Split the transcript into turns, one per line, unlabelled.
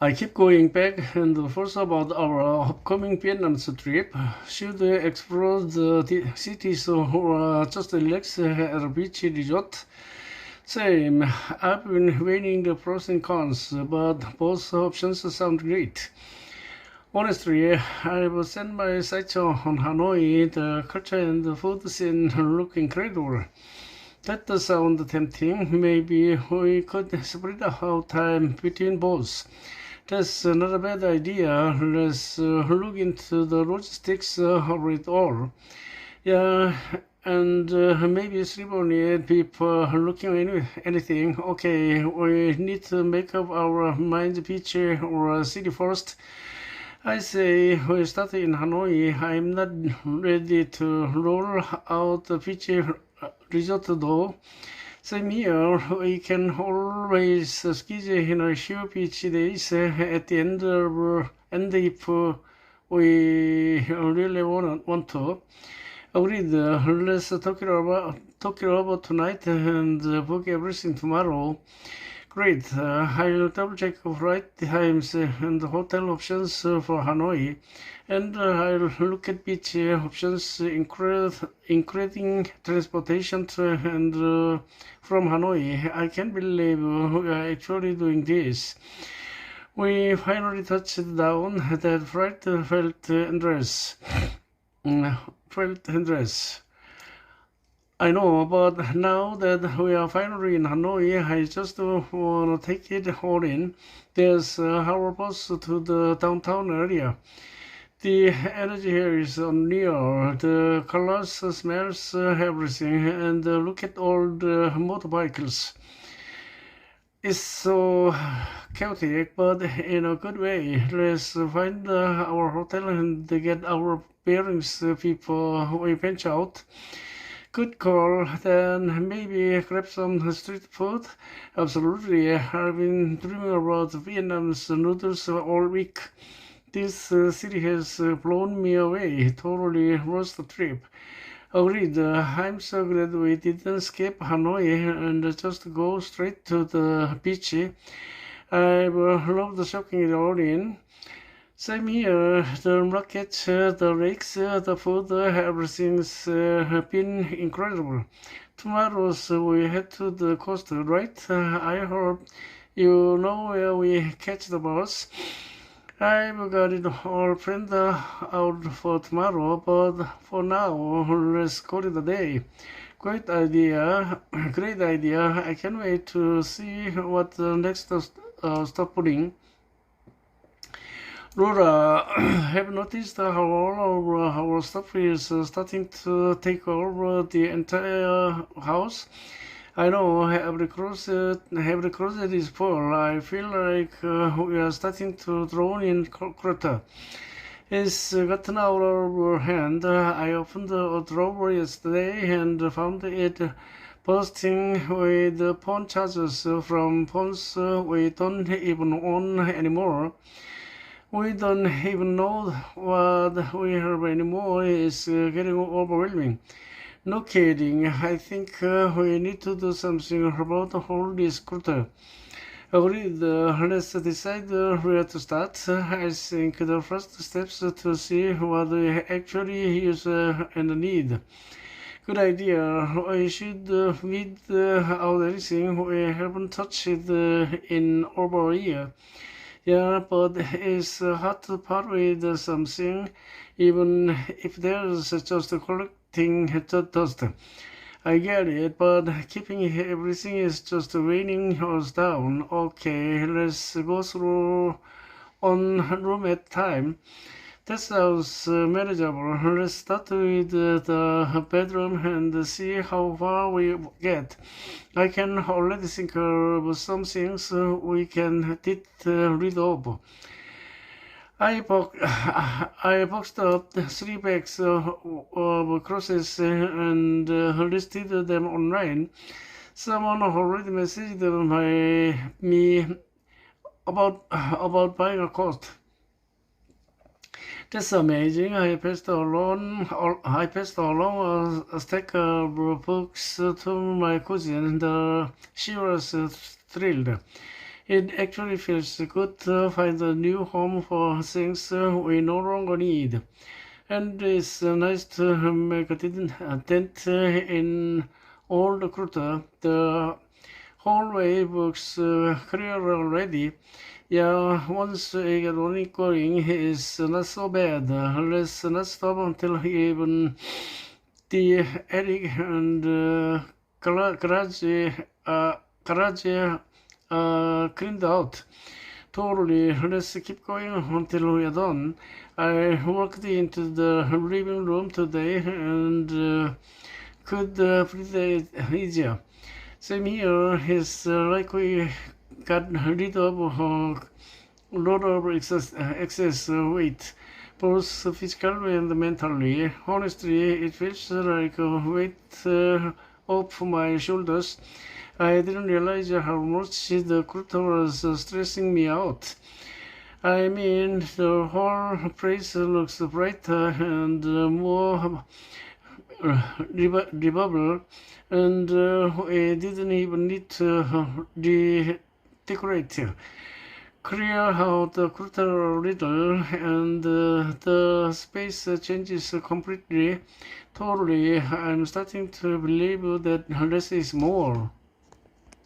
I keep going back and forth about our upcoming Vietnam trip. Should we explore the cities or just relax at a beach resort? Same. I've been weighing the pros and cons, but both options sound great. Honestly, I've sent my sights on Hanoi. The culture and the food scene look incredible. That does sound tempting. Maybe we could spread our time between both. That's not a bad idea. Let's look into the logistics of it all. Yeah, and maybe sleep on it before looking anything. Okay, we need to make up our mind picture or city first. I say we start in Hanoi. I'm not ready to roll out the picture resort though. Same here, we can always squeeze in a few beach days at the end if we really want to. Agreed, let's talk it over tonight and book everything tomorrow. Great, I'll double check flight times and hotel options for Hanoi, and I'll look at beach options, including transportation and from Hanoi. I can't believe we are actually doing this. We finally touched down. That flight felt endless. Felt endless. I know, but now that we are finally in Hanoi, I just want to take it all in. There's our bus to the downtown area. The energy here is unreal. The colors, smells, everything, and look at all the motorcycles. It's so chaotic, but in a good way. Let's find our hotel and get our bearings before we venture out. Good call. Then maybe grab some street food. Absolutely. I've been dreaming about Vietnam's noodles all week. This city has blown me away. Totally worth the trip. Agreed. I'm so glad we didn't skip Hanoi and just go straight to the beach. I've loved soaking it all in. Same here. The market, the lakes, the food, everything's been incredible. Tomorrow we head to the coast, right? I hope you know where we catch the bus. I've got it all planned out for tomorrow, but for now, let's call it a day. Great idea, great idea. I can't wait to see what the next stop brings. Laura, have noticed how all of our stuff is starting to take over the entire house? I know every closet is full. I feel like we are starting to drown in clutter. It's gotten out of hand. I opened a drawer yesterday and found it bursting with phone chargers from phones we don't even own anymore. We don't even know what we have anymore. It's getting overwhelming. No kidding. I think we need to do something about the whole this clutter. Agreed. Let's decide where to start. I think the first steps to see what we actually use and need. Good idea. I should weed out anything we haven't touched in over a year. Yeah, but it's hard to part with something, even if there's just collecting dust. I get it, but keeping everything is just weighing us down. Okay, let's go through one room at a time. That sounds manageable. Let's start with the bedroom and see how far we get. I can already think of some things we can read of. I boxed up 3 bags of crosses and listed them online. Someone already messaged me about buying a coat. That's amazing. I passed along a stack of books to my cousin. She was thrilled. It actually feels good to find a new home for things we no longer need. And it's nice to make a dent in all the clutter. The hallway looks clear already. Yeah, once I get running going, it's not so bad. Let's not stop until even the attic and garage cleaned out. Totally, let's keep going until we are done. I walked into the living room today and could breathe it easier. Same here, it's like we got rid of a lot of excess weight, both physically and mentally. Honestly, it feels like a weight off my shoulders. I didn't realize how much the culture was stressing me out. I mean, the whole place looks brighter and more livable, and we didn't even need to decorate. Clear out the clutter a little, and the space changes completely. Totally, I'm starting to believe that less is more.